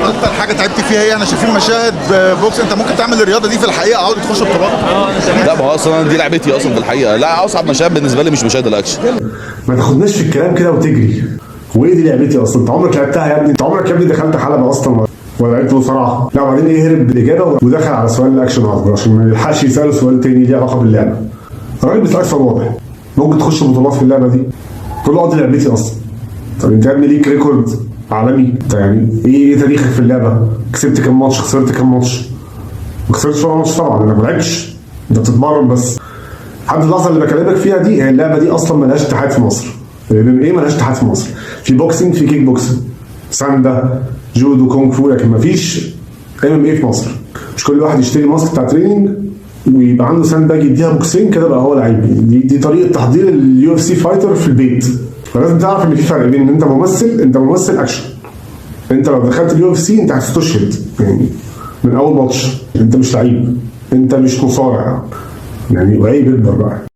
اكتر حاجه تعبت فيها هي انا شايفين مشاهد بوكس. انت ممكن تعمل الرياضه دي في الحقيقه عاوز تخش بطولات؟ لا ما هو اصلا دي لعبتي اصلا في الحقيقه. لا اصعب مشاهد بالنسبه لي مش مشاهد الاكشن. ما تاخدناش في الكلام كده وتجري. وايه دي لعبتي اصلا؟ انت عمرك لعبتها يا ابني؟ انت عمرك يا ابني دخلت حلبه اصلا ولا لعبت مصارعه؟ لا وبعدين ايه، هرب بالاجابه ودخل على سؤال الاكشن اصلا عشان ما يلحقش يساله سؤال تاني ليه علاقه باللعبه. الراجل بيسالك سؤال واضح، ممكن تخش بطولات في اللعبه دي؟ تقول له دي لعبتي اصلا. طب انت يا ابني ليك ريكورد عالمي؟ انت يعني ايه تاريخك في اللعبه؟ كسبت كام ماتش؟ خسرت كام ماتش؟ ما خسرتش ولا ماتش طبعا لانك ما لعبتش، انت بتتمرن بس. لحد اللحظه اللي بكلمك فيها دي هي اللعبه دي اصلا مالهاش اتحاد في مصر. لان ايه مالهاش اتحاد في مصر؟ في بوكسنج، في كيك بوكسنج، ساندا، جودو، كونغ فو، لكن مفيش MMA في مصر. مش كل واحد يشتري ماسك بتاع تريننج ويبقى عنده ساند باج يديها بوكسين كده بقى هو لعيب. دي طريقه تحضير UFC فايتر في البيت. فلازم تعرف ان في فرق بين ان انت ممثل اكشن. انت لو دخلت UFC انت هتستشهد يعني من اول ماتش. انت مش لعيب، انت مش مصارع يعني، وعيب اكبر بقى.